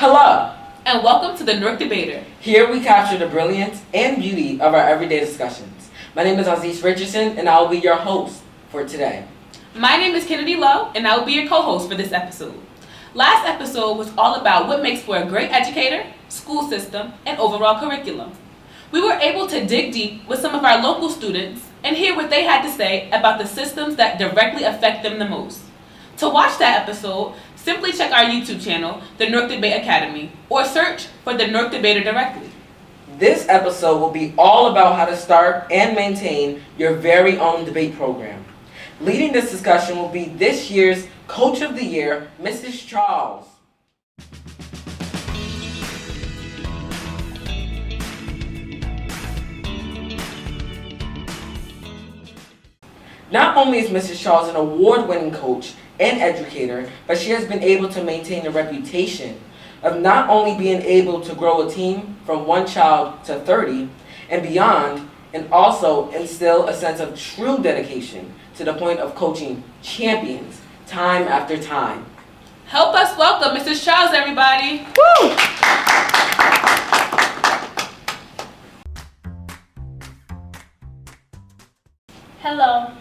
Hello, and welcome to the Newark Debater. Here we capture the brilliance and beauty of our everyday discussions. My name is Ivelisse Richardson, and I will be your host for today. My name is Kennedy Lowe, and I will be your co-host for this episode. Last episode was all about what makes for a great educator, school system, and overall curriculum. We were able to dig deep with some of our local students and hear what they had to say about the systems that directly affect them the most. To watch that episode, simply check our YouTube channel, the Newark Debate Academy, or search for the Newark Debater directly. This episode will be all about how to start and maintain your very own debate program. Leading this discussion will be this year's Coach of the Year, Mrs. Charles. Not only is Mrs. Charles an award-winning coach and educator, but she has been able to maintain a reputation of not only being able to grow a team from one child to 30 and beyond, and also instill a sense of true dedication to the point of coaching champions time after time. Help us welcome Mrs. Charles, everybody. Woo! Hello,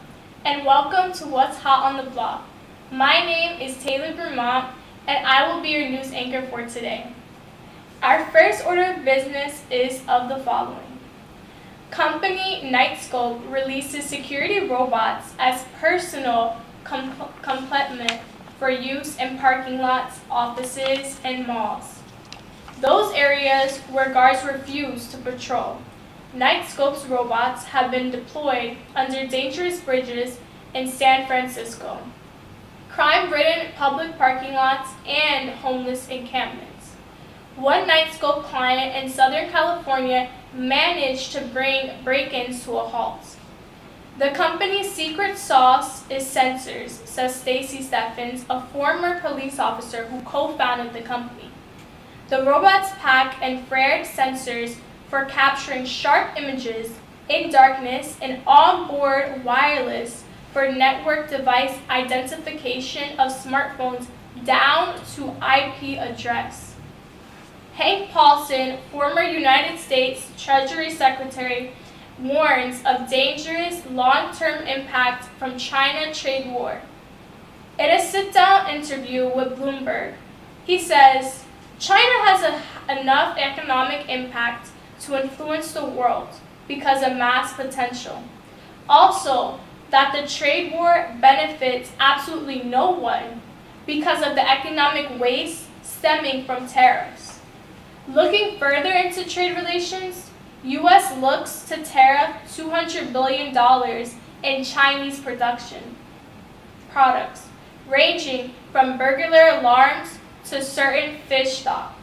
and welcome to What's Hot on the Block. My name is Taylor Vermont, and I will be your news anchor for today. Our first order of business is of the following. Company Nightscope releases security robots as personal complement for use in parking lots, offices, and malls. Those areas where guards refuse to patrol. Nightscope's robots have been deployed under dangerous bridges in San Francisco, crime-ridden public parking lots, and homeless encampments. One Nightscope client in Southern California managed to bring break-ins to a halt. The company's secret sauce is sensors, says Stacy Steffens, a former police officer who co-founded the company. The robots pack infrared sensors for capturing sharp images in darkness and onboard wireless for network device identification of smartphones down to IP address. Hank Paulson, former United States Treasury Secretary, warns of dangerous long-term impact from China trade war. In a sit-down interview with Bloomberg, he says, China has enough economic impact to influence the world because of mass potential. Also, that the trade war benefits absolutely no one because of the economic waste stemming from tariffs. Looking further into trade relations, U.S. looks to tariff $200 billion in Chinese products, ranging from burglar alarms to certain fish stock.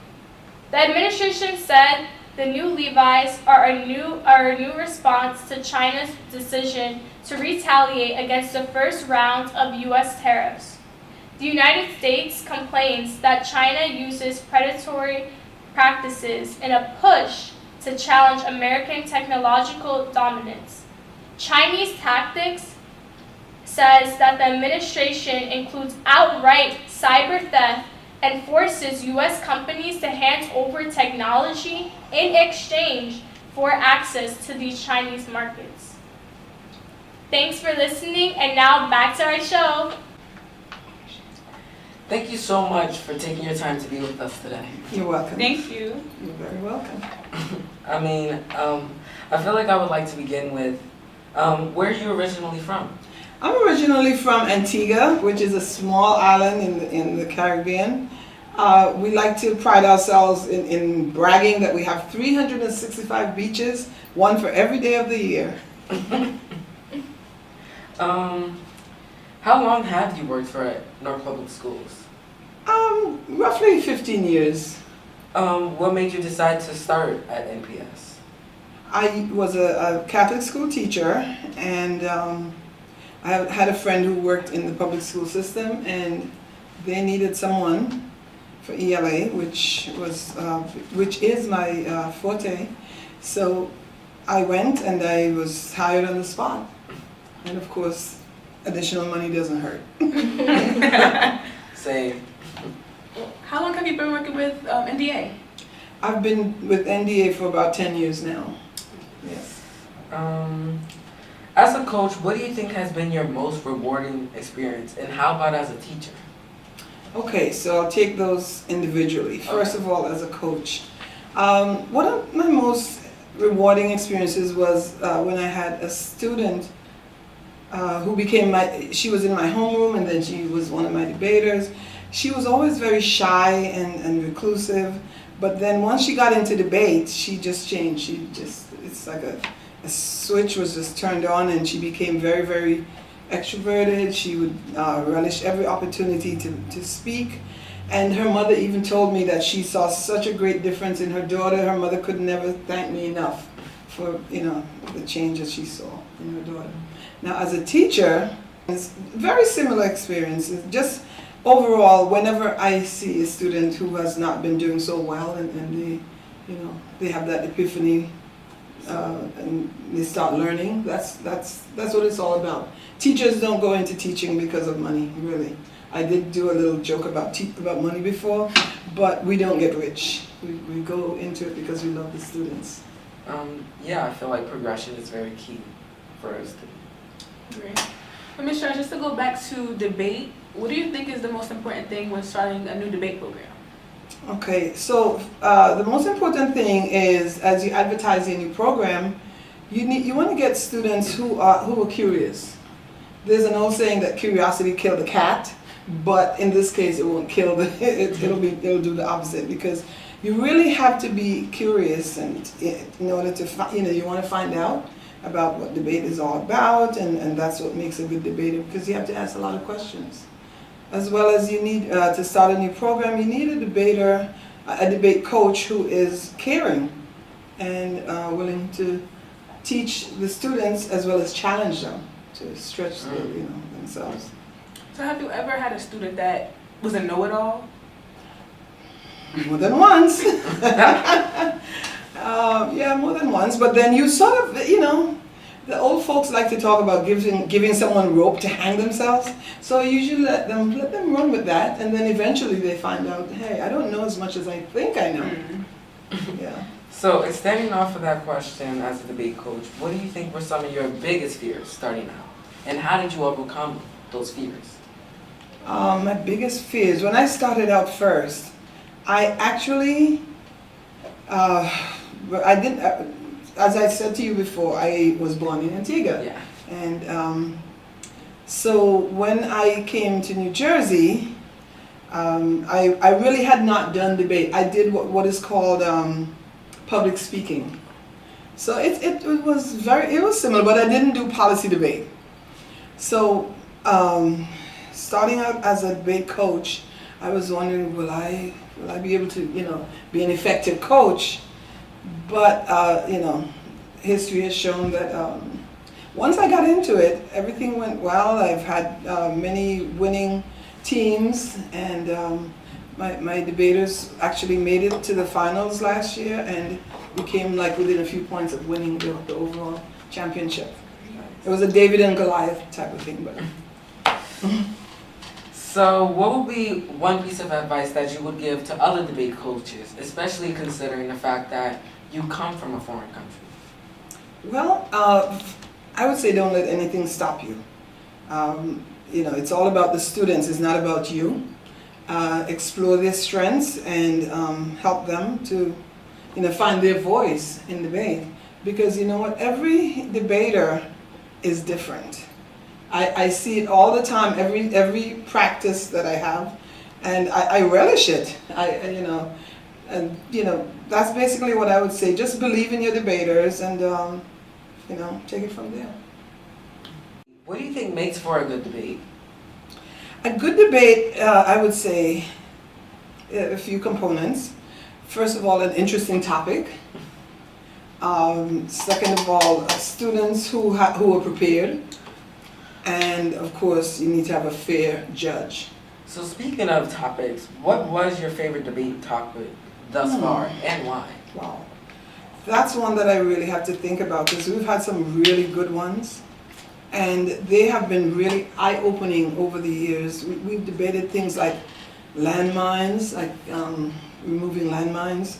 The administration said the new levies are a new response to China's decision to retaliate against the first round of U.S. tariffs. The United States complains that China uses predatory practices in a push to challenge American technological dominance. Chinese tactics says that the administration includes outright cyber theft and forces U.S. companies to hand over technology in exchange for access to these Chinese markets. Thanks for listening, and now back to our show. Thank you so much for taking your time to be with us today. You're welcome. Thank you. You're very welcome. I feel like I would like to begin with, where are you originally from? I'm originally from Antigua, which is a small island in the Caribbean. We like to pride ourselves in bragging that we have 365 beaches, one for every day of the year. How long have you worked for Newark Public Schools? Roughly 15 years. What made you decide to start at NPS? I was a Catholic school teacher, and I had a friend who worked in the public school system, and they needed someone for ELA, which is my forte. So I went, and I was hired on the spot. And of course, additional money doesn't hurt. Same. How long have have you been working with NDA? I've been with NDA for about 10 years now. Yes. As a coach, what do you think has been your most rewarding experience, and how about as a teacher? Okay, so I'll take those individually. First of all, as a coach, one of my most rewarding experiences was when I had a student who became she was in my homeroom, and then she was one of my debaters. She was always very shy and reclusive, but then once she got into debate, she just changed. It's like a switch was just turned on, and she became very, very extroverted. She would relish every opportunity to speak. And her mother even told me that she saw such a great difference in her daughter. Her mother could never thank me enough for, the change that she saw in her daughter. Now, as a teacher, it's very similar experiences. Just overall, whenever I see a student who has not been doing so well, and they have that epiphany, and they start learning, that's what it's all about. Teachers don't go into teaching because of money, really. I did do a little joke about money before, but we don't get rich. We go into it because we love the students. Yeah, I feel like progression is very key for us to. Great. But Ms. Shaw, just to go back to debate, what do you think is the most important thing when starting a new debate program? Okay, so the most important thing is, as you advertise your new program, you want to get students who are curious. There's an old saying that curiosity killed the cat, but in this case, it won't kill it'll do the opposite, because you really have to be curious, and in order to you want to find out about what debate is all about, and that's what makes a good debater, because you have to ask a lot of questions. As well as you need to start a new program, you need a debater, a debate coach who is caring and willing to teach the students as well as challenge them to stretch themselves. So have you ever had a student that was a know-it-all? More than once. Yeah, more than once. But then you sort of, the old folks like to talk about giving someone rope to hang themselves. So you usually let them run with that, and then eventually they find out, hey, I don't know as much as I think I know. Yeah. So, extending off of that question as a debate coach, what do you think were some of your biggest fears starting out? And how did you overcome those fears? My biggest fears, when I started out first, I actually, I didn't, as I said to you before, I was born in Antigua. Yeah. And so when I came to New Jersey, I really had not done debate. I did what is called public speaking. So it was similar, but I didn't do policy debate. So starting out as a debate coach, I was wondering, will I be able to be an effective coach? But history has shown that once I got into it, everything went well. I've had many winning teams, and my debaters actually made it to the finals last year and became within a few points of winning the overall championship. It was a David and Goliath type of thing, but. So, what would be one piece of advice that you would give to other debate coaches, especially considering the fact that you come from a foreign country? Well, I would say don't let anything stop you. It's all about the students, it's not about you. Explore their strengths and help them to find their voice in debate. Because you know what, every debater is different. I see it all the time, every practice that I have, and I relish it. That's basically what I would say. Just believe in your debaters and take it from there. What do you think makes for a good debate? A good debate, I would say, a few components. First of all, an interesting topic. Second of all, students who are prepared. And of course, you need to have a fair judge. So speaking of topics, what was your favorite debate topic thus far, and why? Wow. That's one that I really have to think about, because we've had some really good ones. And they have been really eye-opening over the years. We've debated things like landmines, like removing landmines.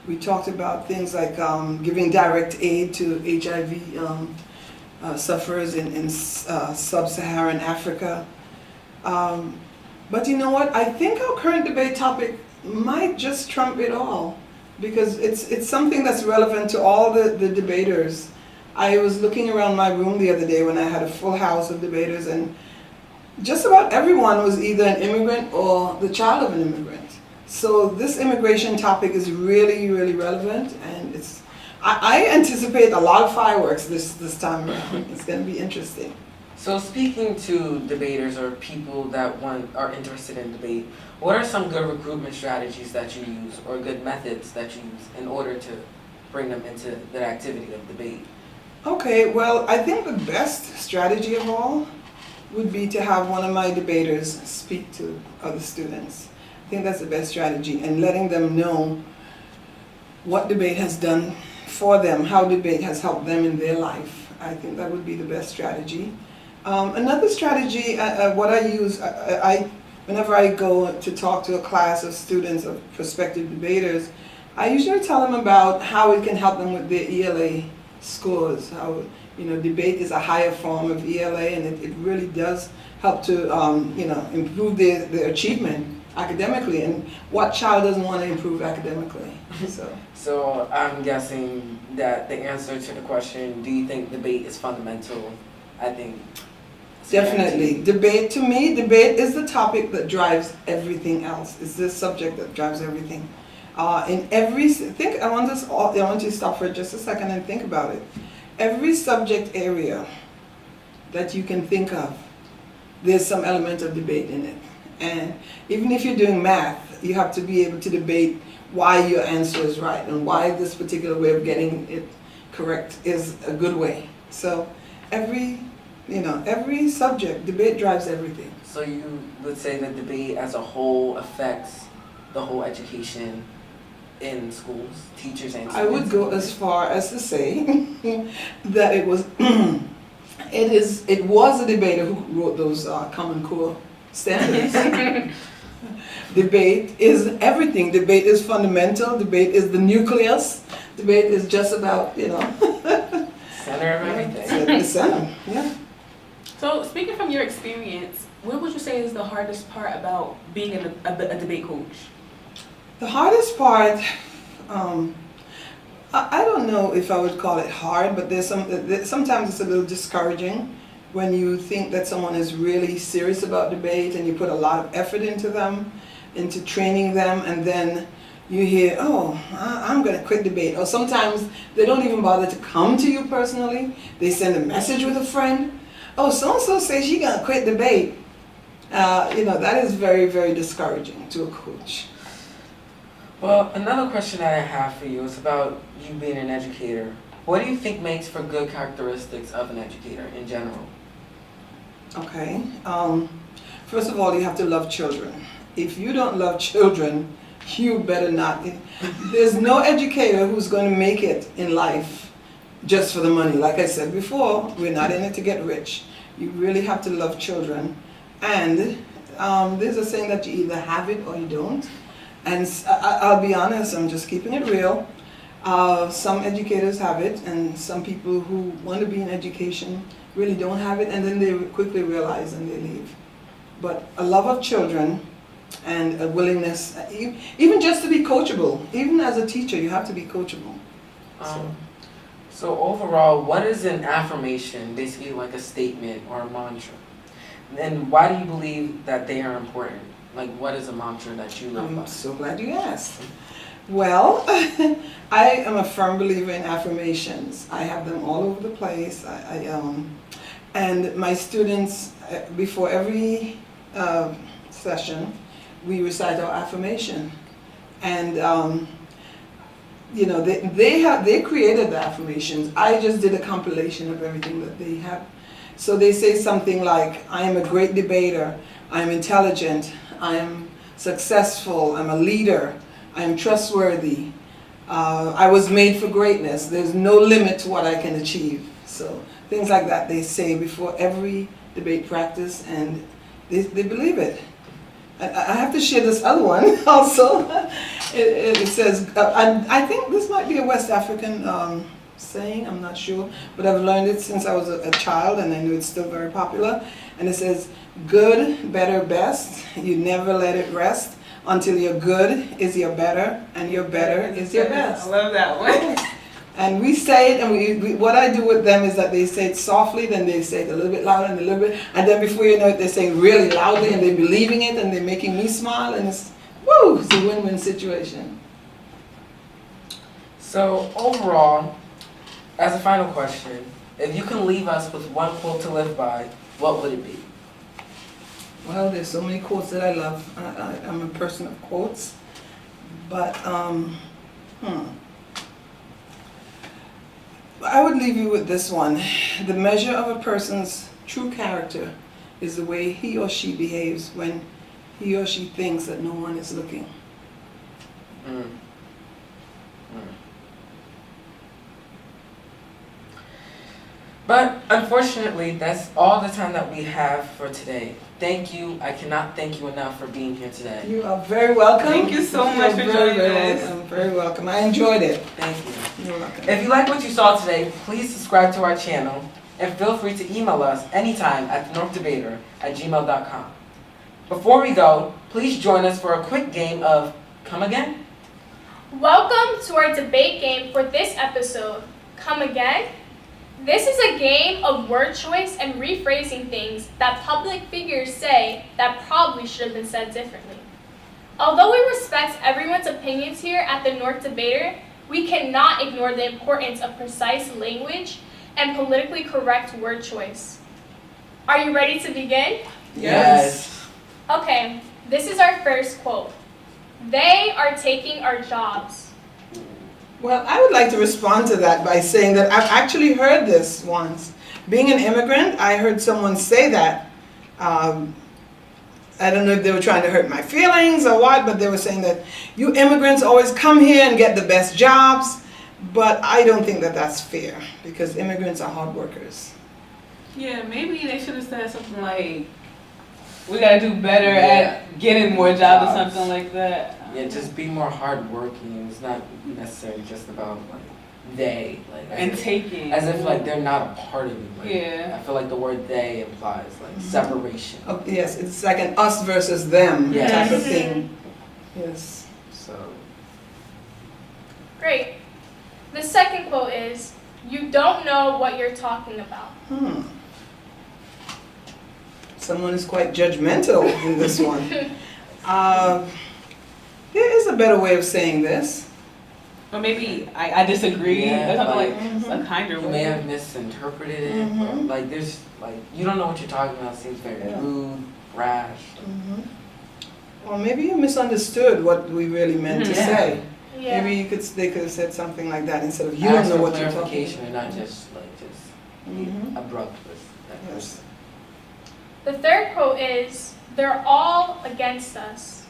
We talked about things like giving direct aid to HIV sufferers in sub-Saharan Africa. But you know what? I think our current debate topic might just trump it all, because it's something that's relevant to all the debaters. I was looking around my room the other day when I had a full house of debaters, and just about everyone was either an immigrant or the child of an immigrant. So this immigration topic is really, really relevant, and I anticipate a lot of fireworks this time around. It's going to be interesting. So speaking to debaters or people that are interested in debate, what are some good recruitment strategies that you use or good methods that you use in order to bring them into the activity of debate? Okay, well, I think the best strategy of all would be to have one of my debaters speak to other students. I think that's the best strategy, and letting them know what debate has done for them, how debate has helped them in their life. I think that would be the best strategy. Another strategy, what I use, whenever I go to talk to a class of students, of prospective debaters, I usually tell them about how it can help them with their ELA scores, how debate is a higher form of ELA, and it really does help to improve their achievement academically, and what child doesn't want to improve academically? So I'm guessing that the answer to the question, do you think debate is fundamental? I think definitely. Debate, to me, debate is the topic that drives everything else. It's the subject that drives everything. I want you to stop for just a second and think about it. Every subject area that you can think of, there's some element of debate in it. And even if you're doing math, you have to be able to debate why your answer is right and why this particular way of getting it correct is a good way. So every subject, debate drives everything. So you would say that debate as a whole affects the whole education in schools, teachers and students? I would go as far as to say that it was a debater who wrote those Common Core standards. Debate is everything. Debate is fundamental. Debate is the nucleus. Debate is just about, center of everything. The center, yeah. So speaking from your experience, what would you say is the hardest part about being a debate coach? The hardest part, I don't know if I would call it hard, but sometimes it's a little discouraging when you think that someone is really serious about debate and you put a lot of effort into them, into training them, and then you hear, oh, I'm going to quit debate. Or sometimes they don't even bother to come to you personally. They send a message with a friend. Oh, so-and-so says she's going to quit debate. That is very, very discouraging to a coach. Well, another question that I have for you is about you being an educator. What do you think makes for good characteristics of an educator in general? Okay. First of all, you have to love children. If you don't love children, you better not. There's no educator who's going to make it in life just for the money. Like I said before, we're not in it to get rich. You really have to love children. And there's a saying that you either have it or you don't. And I'll be honest, I'm just keeping it real. Some educators have it, and some people who want to be in education really don't have it, and then they quickly realize and they leave. But a love of children and a willingness, even just to be coachable. Even as a teacher, you have to be coachable. So overall, what is an affirmation, basically like a statement or a mantra? And why do you believe that they are important? Like, what is a mantra that you live by? I'm so glad you asked. Well, I am a firm believer in affirmations. I have them all over the place. And my students, before every session, we recite our affirmation. And they created the affirmations. I just did a compilation of everything that they have. So they say something like, I am a great debater, I am intelligent, I am successful, I'm a leader, I am trustworthy, I was made for greatness, there's no limit to what I can achieve. So things like that they say before every debate practice, and they believe it. I have to share this other one also. It says, I think this might be a West African saying, I'm not sure, but I've learned it since I was a child, and I know it's still very popular. And it says, good, better, best. You never let it rest until your good is your better, and your better is your best. I love that one. And we say it, and what I do with them is that they say it softly, then they say it a little bit louder and a little bit, and then before you know it, they say it really loudly, and they're believing it, and they're making me smile, and it's, woo, it's a win-win situation. So overall, as a final question, if you can leave us with one quote to live by, what would it be? Well, there's so many quotes that I love. I'm a person of quotes, but I would leave you with this one. The measure of a person's true character is the way he or she behaves when he or she thinks that no one is looking. But unfortunately, that's all the time that we have for today. Thank you. I cannot thank you enough for being here today. You are very welcome. Thank you so much for joining us. I'm very welcome. I enjoyed it. Thank you. You're welcome. If you like what you saw today, please subscribe to our channel and feel free to email us anytime at thenorthdebater@gmail.com. Before we go, please join us for a quick game of Come Again? Welcome to our debate game for this episode. Come again? This is a game of word choice and rephrasing things that public figures say that probably should have been said differently. Although we respect everyone's opinions here at the North Debater, we cannot ignore the importance of precise language and politically correct word choice. Are you ready to begin? Yes. Okay, this is our first quote. They are taking our jobs. Well, I would like to respond to that by saying that I've actually heard this once. Being an immigrant, I heard someone say that. I don't know if they were trying to hurt my feelings or what, but they were saying that you immigrants always come here and get the best jobs, but I don't think that that's fair because immigrants are hard workers. Yeah, maybe they should have said something like, we gotta do better at getting more jobs or something like that. Yeah, just be more hardworking. It's not necessarily just about like they, like And taking. as if like they're not a part of you. Like, Yeah. I feel like the word they implies like separation. Oh, yes, it's like an us versus them Yes. type of thing. Yes. So Great. The second quote is, you don't know what you're talking about. Someone is quite judgmental in this one. There is a better way of saying this. Or maybe I disagree Yeah, or something like, like a kinder you way. may have misinterpreted it. Or, like there's like you don't know what you're talking about. It seems very Yeah. rude, rash. Or maybe you misunderstood what we really meant to Yeah. say. Yeah. Maybe they could have said something like that instead of you Ask don't know for what you're talking clarification about. and not just be Mhm. abrupt with that Yes. person. The third quote is, they're all against us.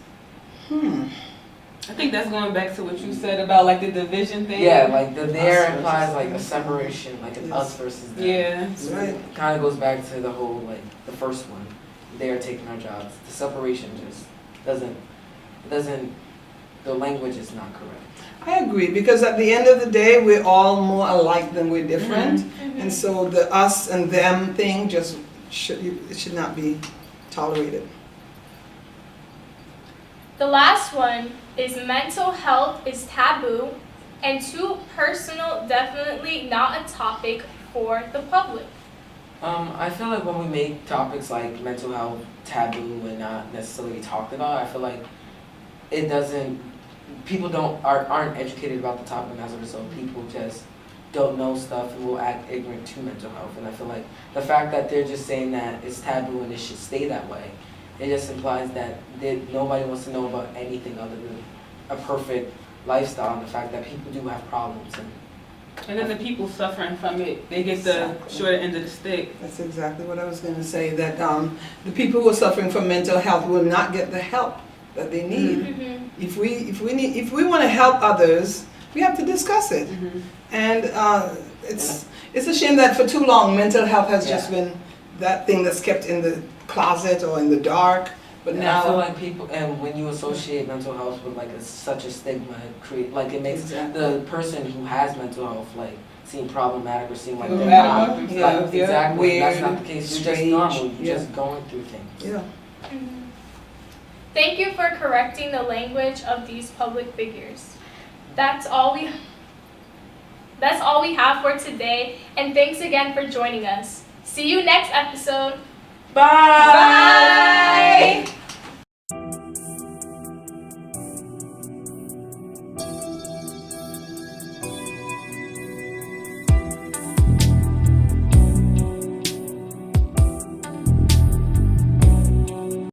I think that's going back to what you said about like the division thing. Yeah, like the there Us implies versus like a them. separation, like an Yes. us versus them. Yeah. That's right. It kind of goes back to the whole like the first one. They are taking our jobs. The separation just doesn't. The language is not correct. I agree, because at the end of the day, we're all more alike than we're different. And so the us and them thing just it should not be tolerated. The last one is, mental health is taboo and too personal, definitely not a topic for the public. I feel like when we make topics like mental health taboo and not necessarily talked about, I feel like it doesn't. People aren't educated about the topic, and as a result, people just don't know stuff and will act ignorant to mental health. And I feel like the fact that they're just saying that it's taboo and it should stay that way, it just implies that nobody wants to know about anything other than a perfect lifestyle, and the fact that people do have problems. And then the people suffering from it, they get the Exactly. short end of the stick. That's exactly what I was going to say, that the people who are suffering from mental health will not get the help that they need. If we want to help others, we have to discuss it. And it's a shame that for too long mental health has just been that thing that's kept in the closet or in the dark, But And I feel now, like people, and when you associate mental health with like such a stigma, it makes Exactly. the person who has mental health like seem problematic or seem like they're Problematic, not. yeah, Like, yeah, exactly. That's not weird, the case. You're just strange, normal. You're yeah. just going through things. yeah. Mhm. Thank you for correcting the language of these public figures. That's all we have for today, and thanks again for joining us. See you next episode. Bye. Bye.